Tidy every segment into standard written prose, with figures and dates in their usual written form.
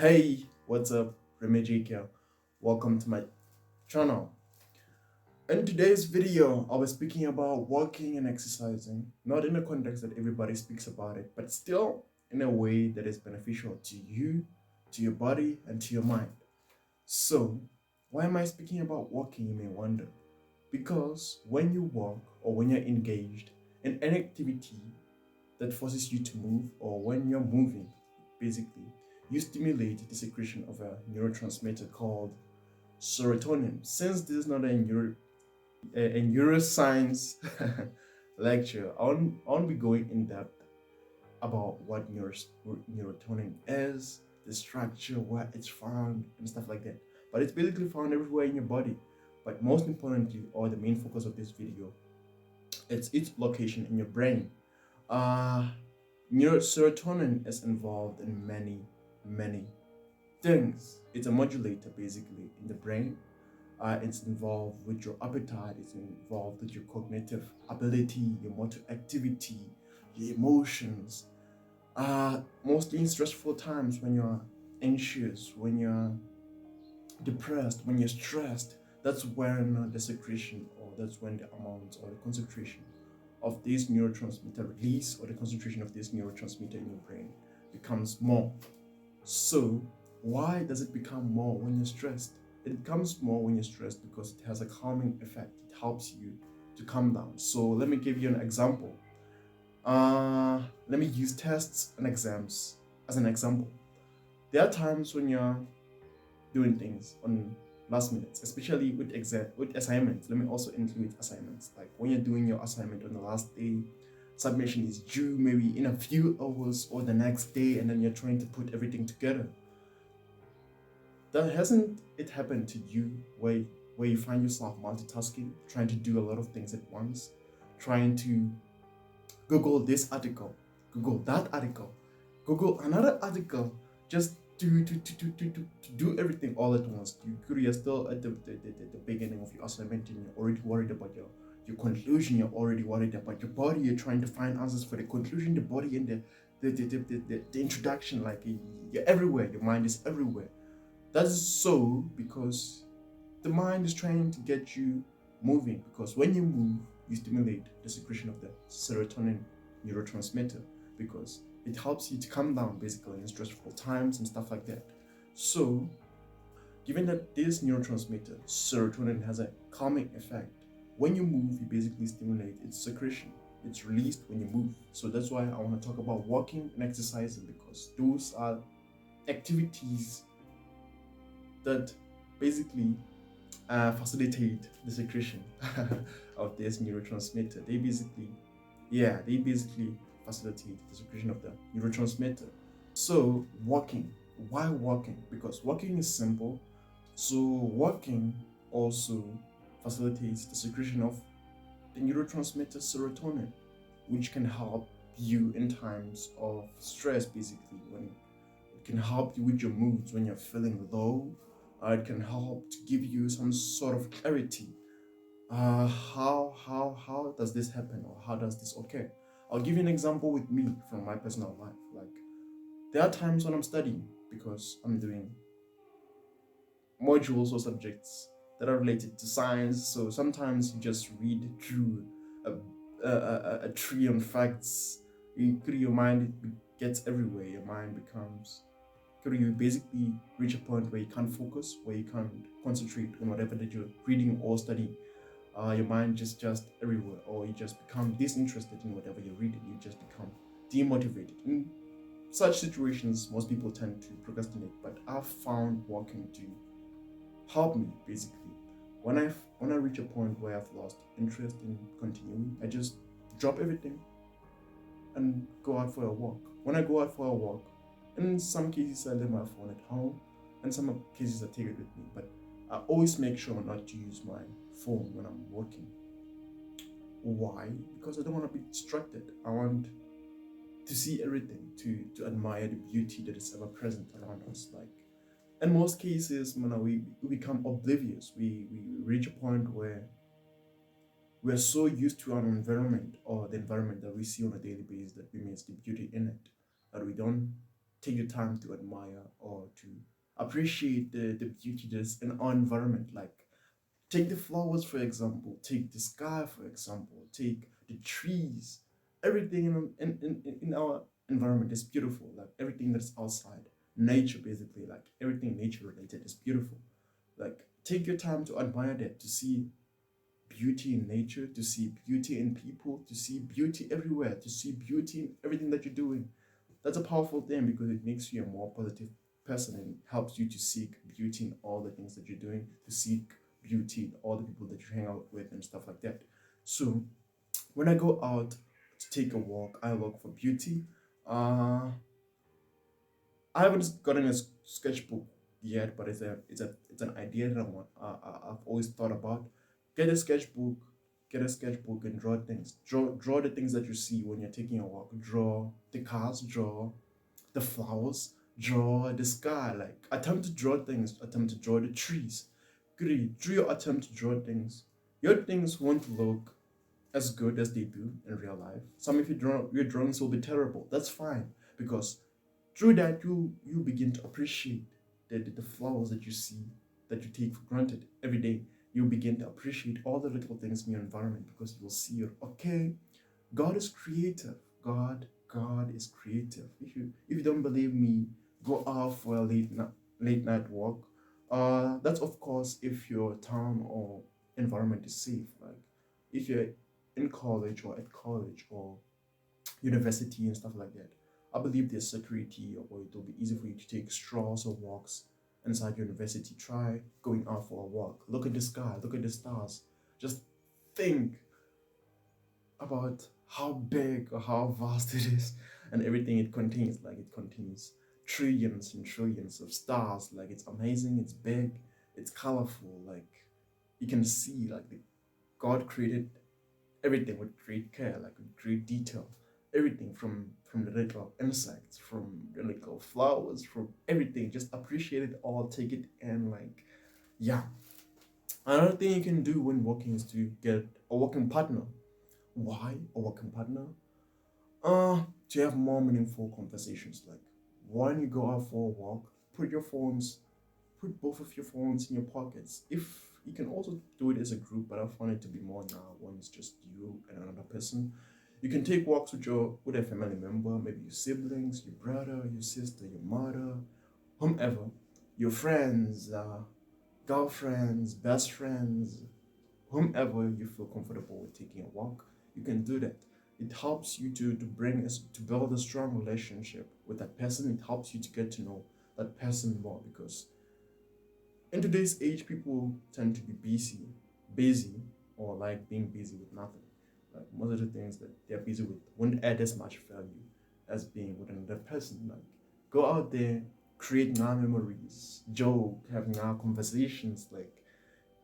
Hey, what's up? Remedy here. Welcome to my channel. In today's video, I'll be speaking about walking and exercising, not in the context that everybody speaks about it, but still in a way that is beneficial to you, to your body, and to your mind. So, why am I speaking about walking, you may wonder? Because when you walk or when you're engaged in any activity that forces you to move, or when you're moving, basically, you stimulate the secretion of a neurotransmitter called serotonin. Since this is not a neuroscience lecture, I won't be going in depth about what neurotonin is, the structure, where it's found, and stuff like that. But it's basically found everywhere in your body. But most importantly, or the main focus of this video, it's its location in your brain. Uh, Serotonin is involved in many things. It's a modulator basically in the brain. It's involved with your appetite, it's involved with your cognitive ability, your motor activity, your emotions. Mostly in stressful times when you're anxious, when you're depressed, when you're stressed, that's when the secretion, or that's when the amount or the concentration of this neurotransmitter release, or the concentration of this neurotransmitter in your brain becomes more. So why does it become more when you're stressed? It becomes more when you're stressed because it has a calming effect. It helps you to calm down. So let me give you an example. Let me use tests and exams as an example. There are times when you're doing things on last minutes, especially with assignments. Let me also include assignments. Like when you're doing your assignment on the last day, submission is due maybe in a few hours or the next day, and then you're trying to put everything together. That hasn't it happened to you where you find yourself multitasking, trying to do a lot of things at once, trying to Google this article, Google that article, Google another article, just to do everything all at once. You're still at the beginning of your assignment and you're already worried about your conclusion, you're already worried about your body, you're trying to find answers for the conclusion, the body, and the introduction. Like you're everywhere, your mind is everywhere. That is so because the mind is trying to get you moving, because when you move, you stimulate the secretion of the serotonin neurotransmitter, because it helps you to calm down basically in stressful times and stuff like that. So, given that this neurotransmitter, serotonin, has a calming effect, when you move, you basically stimulate its secretion. It's released when you move. So that's why I want to talk about walking and exercising, because those are activities that basically facilitate the secretion of this neurotransmitter. They basically facilitate the secretion of the neurotransmitter. So walking, why walking? Because walking is simple. So walking also facilitates the secretion of the neurotransmitter serotonin, which can help you in times of stress, basically, when it can help you with your moods when you're feeling low. It can help to give you some sort of clarity. How does this happen, or how does this occur? I'll give you an example with me from my personal life. Like there are times when I'm studying because I'm doing modules or subjects that are related to science. So sometimes you just read through a tree on facts. Your mind gets everywhere. Your mind becomes. You basically reach a point where you can't focus, where you can't concentrate on whatever that you're reading or studying. Your mind just everywhere, or you just become disinterested in whatever you're reading. You just become demotivated. In such situations, most people tend to procrastinate, but I've found walking to help me basically. When I reach a point where I've lost interest in continuing, I just drop everything and go out for a walk. When I go out for a walk, in some cases I leave my phone at home, in some cases I take it with me, but I always make sure not to use my phone when I'm working. Why? Because I don't want to be distracted. I want to see everything, to admire the beauty that is ever present around us. Like in most cases, we become oblivious. We reach a point where we're so used to our environment, or the environment that we see on a daily basis, that we miss the beauty in it, that we don't take the time to admire or to appreciate the beauty that's in our environment. Like, take the flowers, for example, take the sky, for example, take the trees. Everything in our environment is beautiful. Like, everything that's outside, nature, basically, like everything nature related is beautiful. Like, take your time to admire that, to see beauty in nature, to see beauty in people, to see beauty everywhere, to see beauty in everything that you're doing. That's a powerful thing because it makes you a more positive person and helps you to seek beauty in all the things that you're doing, to seek beauty in all the people that you hang out with and stuff like that. So when I go out to take a walk, I look for beauty. Uh, I haven't gotten a sketchbook yet, but it's an idea that I've always thought about. Get a sketchbook, and draw things. Draw the things that you see when you're taking a walk. Draw the cars. Draw the flowers. Draw the sky. Like, attempt to draw things. Attempt to draw the trees. Great. Through your attempt to draw things, your things won't look as good as they do in real life. Some of your drawings will be terrible. That's fine because through that, you begin to appreciate the flowers that you see, that you take for granted every day. You begin to appreciate all the little things in your environment because you will see it. Okay, God is creative. God is creative. If you don't believe me, go out for a late night walk. That's of course if your town or environment is safe. Like, if you're in college or at college or university and stuff like that. I believe there's security, or it will be easy for you to take strolls or walks inside university. Try going out for a walk. Look at the sky, look at the stars. Just think about how big or how vast it is and everything it contains. Like, it contains trillions and trillions of stars. Like, it's amazing, it's big, it's colorful. Like, you can see, like, God created everything with great care, like with great detail. Everything from the little insects, from the little flowers, from everything. Just appreciate it all, take it, and like, yeah. Another thing you can do when walking is to get a walking partner. Why a walking partner? To have more meaningful conversations. Like, when you go out for a walk, put both of your phones in your pockets. If you can also do it as a group, but I find it to be more now when it's just you and another person. You can take walks with a family member, maybe your siblings, your brother, your sister, your mother, whomever, your friends, girlfriends, best friends, whomever you feel comfortable with taking a walk. You can do that. It helps you to build a strong relationship with that person. It helps you to get to know that person more because in today's age, people tend to be busy, or like being busy with nothing. Like, most of the things that they're busy with won't add as much value as being with another person. Like, go out there, create new memories, joke, have new conversations, like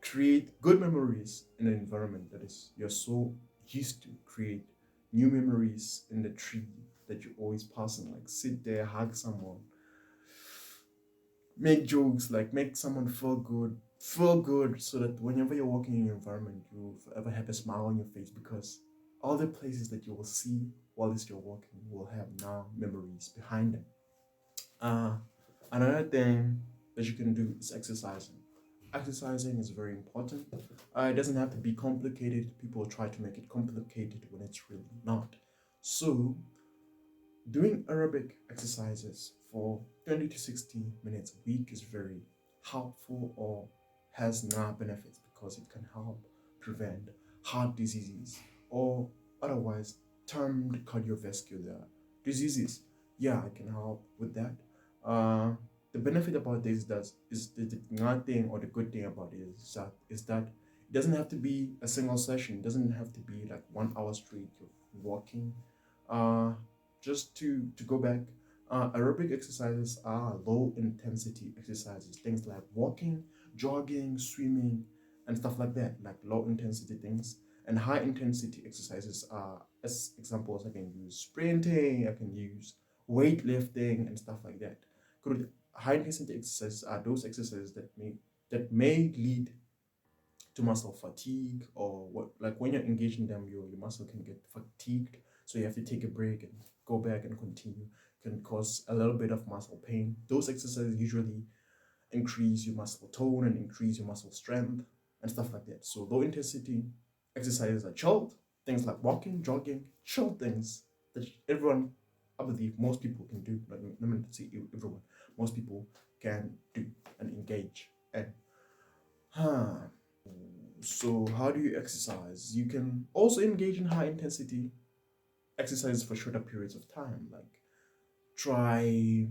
create good memories in an environment that is you're so used to. Create new memories in the tree that you always passing. Like, sit there, hug someone, make jokes, like make someone feel good, so that whenever you're walking in your environment, you forever have a smile on your face because all the places that you will see while you're walking will have now memories behind them. Uh, Another thing that you can do is exercising. Exercising is very important. It doesn't have to be complicated. People try to make it complicated when it's really not. So, doing aerobic exercises for 20 to 60 minutes a week is very helpful, or has now benefits because it can help prevent heart diseases or otherwise termed cardiovascular diseases. Yeah, it can help with that. Uh, the benefit about this is the not thing, or the good thing about it is that it doesn't have to be a single session. It doesn't have to be like 1 hour straight of walking. Uh, just to go back, aerobic exercises are low intensity exercises, things like walking, jogging, swimming, and stuff like that, like low intensity things. And high intensity exercises are, as examples, I can use sprinting, I can use weightlifting, and stuff like that. Good. High intensity exercises are those exercises that may lead to muscle fatigue, or what, like when you're engaged in them, your muscle can get fatigued, so you have to take a break and go back and continue. Can cause a little bit of muscle pain. Those exercises usually increase your muscle tone and increase your muscle strength and stuff like that. So low intensity exercises are chilled, things like walking, jogging, chill things that everyone, I believe most people can do. Let me say everyone, most people can do and engage in. Huh. So how do you exercise? You can also engage in high intensity exercises for shorter periods of time. Like try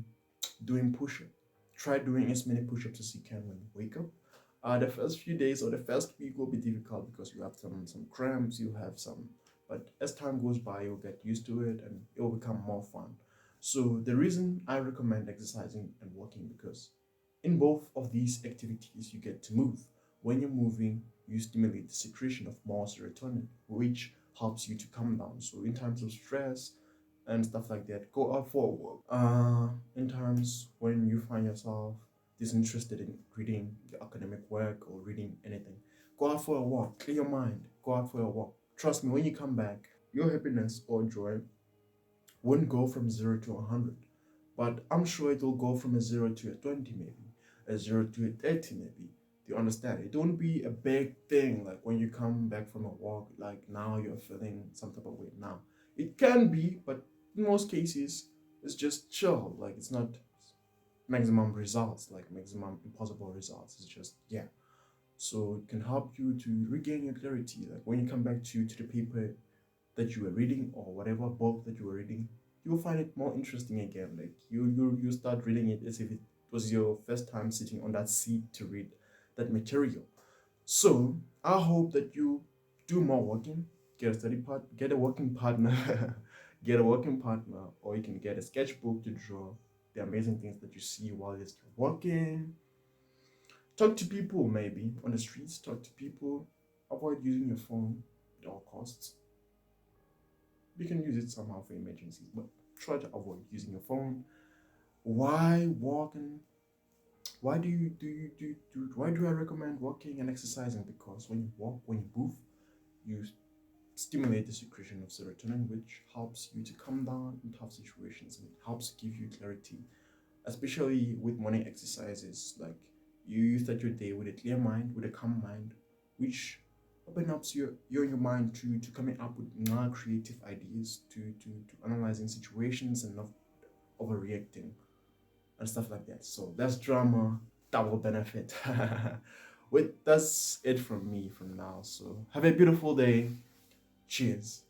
doing push-up. Try doing as many push-ups as you can when you wake up. The first few days or the first week will be difficult because you have some cramps, you have some, but as time goes by, you'll get used to it and it will become more fun. So the reason I recommend exercising and walking because in both of these activities you get to move. When you're moving, you stimulate the secretion of more serotonin, which helps you to calm down. So in times of stress and stuff like that, go out for a walk. In times when you find yourself disinterested in reading your academic work or reading anything, go out for a walk, clear your mind, go out for a walk. Trust me, when you come back, your happiness or joy won't go from 0 to 100, but I'm sure it will go from a 0 to a 20, maybe a 0 to a 30, maybe. Do you understand? It won't be a big thing like when you come back from a walk, like now you're feeling some type of way. Now it can be, but in most cases, it's just chill. Like it's not maximum results, like maximum impossible results. It's just, yeah. So it can help you to regain your clarity. Like when you come back to the paper that you were reading or whatever book that you were reading, you'll find it more interesting again. Like you start reading it as if it was your first time sitting on that seat to read that material. So I hope that you do more walking, get a study part, get a working partner, get a working partner, or you can get a sketchbook to draw the amazing things that you see while you're walking. Talk to people maybe on the streets, talk to people, avoid using your phone at all costs. You can use it somehow for emergencies, but try to avoid using your phone. Why walking? Why why do I recommend walking and exercising? Because when you walk, when you move, you stimulate the secretion of serotonin, which helps you to calm down in tough situations and it helps give you clarity, especially with morning exercises. Like you start your day with a clear mind, with a calm mind, which open up your mind to coming up with more creative ideas, to analyzing situations and not overreacting and stuff like that. So that's drama, double benefit. That's it from me from now. So have a beautiful day. Cheers.